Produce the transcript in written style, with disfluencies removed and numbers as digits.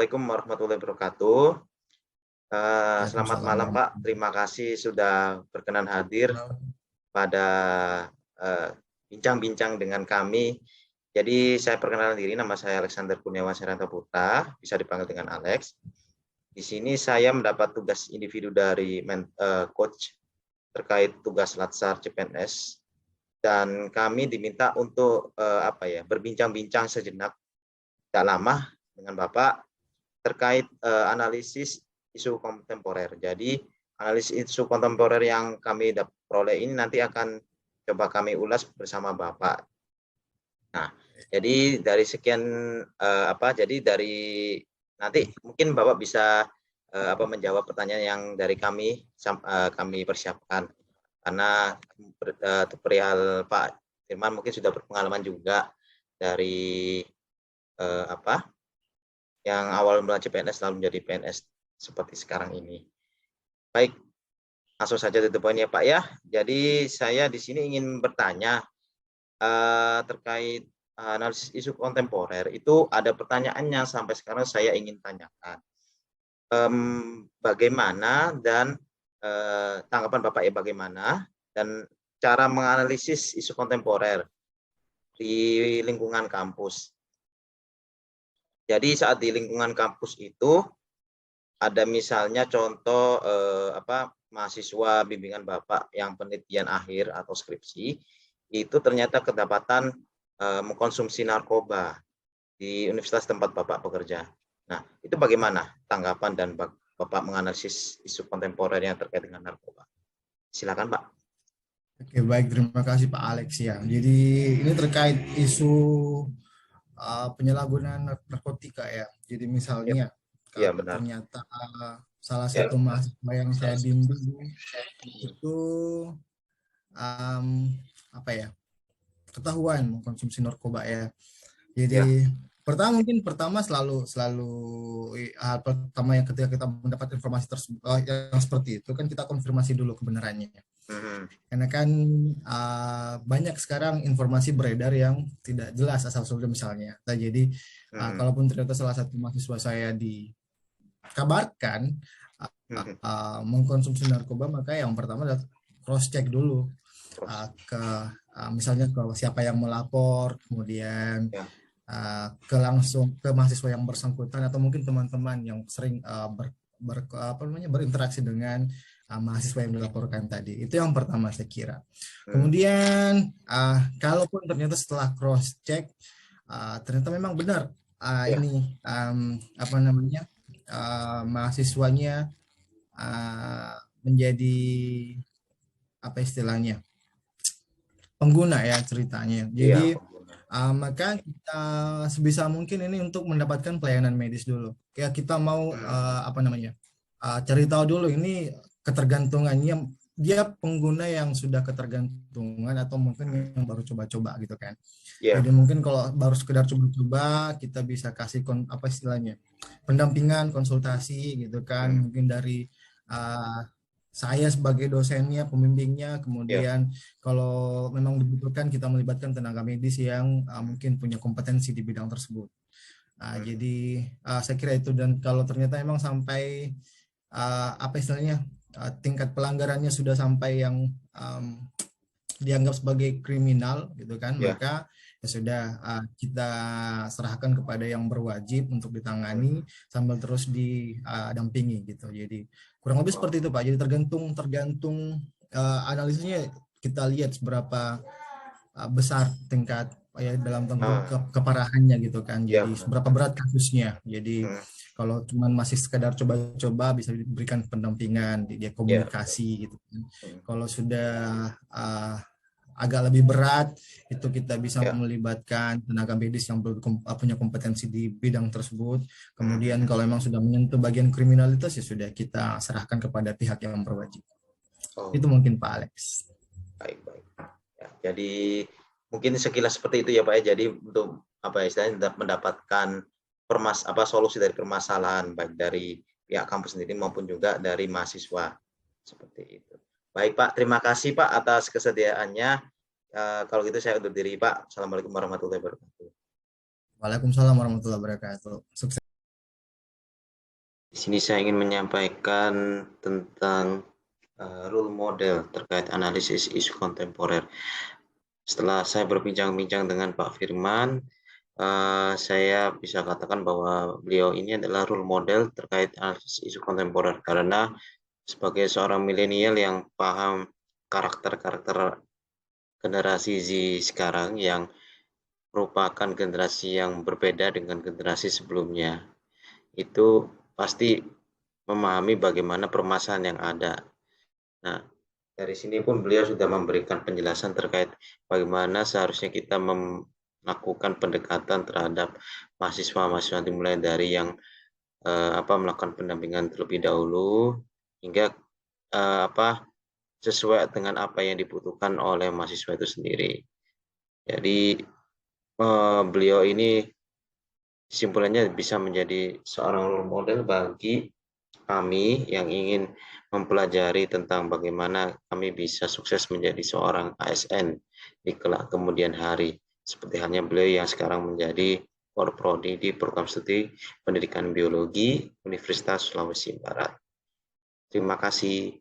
Assalamualaikum warahmatullahi wabarakatuh. Selamat Waalaikumsalam malam Pak, warahmatullahi terima kasih sudah berkenan hadir wabarakatuh. pada eh, bincang-bincang dengan kami. Jadi saya perkenalkan diri, nama saya Alexander Kurniawan Seranto Putra, bisa dipanggil dengan Alex. Di sini saya mendapat tugas individu dari coach terkait tugas Latsar CPNS, dan kami diminta untuk berbincang-bincang sejenak, tidak lama, dengan Bapak terkait analisis isu kontemporer. Jadi analisis isu kontemporer yang kami peroleh ini nanti akan coba kami ulas bersama Bapak. Nah, jadi dari sekian jadi dari nanti mungkin Bapak bisa menjawab pertanyaan yang dari kami persiapkan, karena perihal Pak Firman mungkin sudah berpengalaman juga dari yang awal mula CPNS lalu menjadi PNS seperti sekarang ini. Baik, langsung saja to the point ya Pak ya. Jadi saya di sini ingin bertanya terkait analisis isu kontemporer. Itu ada pertanyaan yang sampai sekarang saya ingin tanyakan. Bagaimana dan tanggapan Bapak ya bagaimana dan cara menganalisis isu kontemporer di lingkungan kampus. Jadi saat di lingkungan kampus itu ada misalnya contoh mahasiswa bimbingan Bapak yang penelitian akhir atau skripsi itu ternyata kedapatan mengkonsumsi narkoba di universitas tempat Bapak bekerja. Nah, itu bagaimana tanggapan dan Bapak menganalisis isu kontemporer yang terkait dengan narkoba? Silakan Pak. Oke, baik, terima kasih Pak Alex ya. Jadi ini terkait isu penyalahgunaan narkotika ya. Jadi Ya, misalnya ya kalau benar. ternyata salah Ya. satu mahasiswa yang saya bimbing itu um, apa ya, ketahuan mengkonsumsi narkoba ya. Ya. Jadi pertama selalu selalu hal pertama yang ketika kita mendapat informasi tersebut yang seperti itu kan kita konfirmasi dulu kebenarannya. Karena kan banyak sekarang informasi beredar yang tidak jelas asal-usulnya misalnya. Nah, jadi kalaupun ternyata salah satu mahasiswa saya dikabarkan mengkonsumsi narkoba, maka yang pertama adalah cross check dulu ke misalnya ke siapa yang melapor, kemudian langsung ke mahasiswa yang bersangkutan atau mungkin teman-teman yang sering berinteraksi dengan mahasiswa yang dilaporkan tadi. Itu yang pertama saya kira. Kemudian kalaupun ternyata setelah cross check ternyata memang benar ini mahasiswanya menjadi apa istilahnya pengguna ya ceritanya. Jadi maka kita sebisa mungkin ini untuk mendapatkan pelayanan medis dulu. Kayak kita mau cari tahu dulu ini ketergantungannya, dia pengguna yang sudah ketergantungan atau mungkin yang baru coba-coba gitu kan. Jadi mungkin kalau baru sekedar coba-coba kita bisa kasih pendampingan, konsultasi gitu kan, mungkin dari saya sebagai dosennya, pembimbingnya, kemudian kalau memang dibutuhkan kita melibatkan tenaga medis yang mungkin punya kompetensi di bidang tersebut. Jadi saya kira itu, dan kalau ternyata memang sampai tingkat pelanggarannya sudah sampai yang dianggap sebagai kriminal gitu kan, maka ya sudah kita serahkan kepada yang berwajib untuk ditangani sambil terus didampingi gitu. Jadi kurang lebih seperti itu Pak. Jadi tergantung analisisnya, kita lihat seberapa besar tingkat dalam keparahannya gitu kan. Jadi seberapa berat kasusnya. Jadi kalau cuma masih sekedar coba-coba bisa diberikan pendampingan, dia komunikasi gitu kan. Kalau sudah agak lebih berat itu kita bisa melibatkan tenaga medis yang punya kompetensi di bidang tersebut. Kemudian kalau memang sudah menyentuh bagian kriminalitas ya sudah kita serahkan kepada pihak yang berwajib. Itu mungkin Pak Alex. Baik. Ya, jadi mungkin sekilas seperti itu ya Pak ya. Jadi untuk istilahnya mendapatkan solusi dari permasalahan baik dari pihak kampus sendiri maupun juga dari mahasiswa seperti itu. Baik Pak, terima kasih Pak atas kesediaannya. Kalau gitu saya undur diri Pak. Assalamualaikum warahmatullahi wabarakatuh. Waalaikumsalam warahmatullahi wabarakatuh. Sukses. Di sini saya ingin menyampaikan tentang role model terkait analisis isu kontemporer. Setelah saya berbincang-bincang dengan Pak Firman, saya bisa katakan bahwa beliau ini adalah role model terkait analisis isu kontemporer karena sebagai seorang milenial yang paham karakter-karakter generasi Z sekarang yang merupakan generasi yang berbeda dengan generasi sebelumnya, itu pasti memahami bagaimana permasalahan yang ada. Nah, dari sini pun beliau sudah memberikan penjelasan terkait bagaimana seharusnya kita melakukan pendekatan terhadap mahasiswa-mahasiswa, dimulai dari yang melakukan pendampingan terlebih dahulu hingga sesuai dengan apa yang dibutuhkan oleh mahasiswa itu sendiri. Jadi beliau ini kesimpulannya bisa menjadi seorang role model bagi kami yang ingin mempelajari tentang bagaimana kami bisa sukses menjadi seorang ASN di kelak kemudian hari. Seperti halnya beliau yang sekarang menjadi Prodi di program studi pendidikan biologi Universitas Sulawesi Barat. Terima kasih.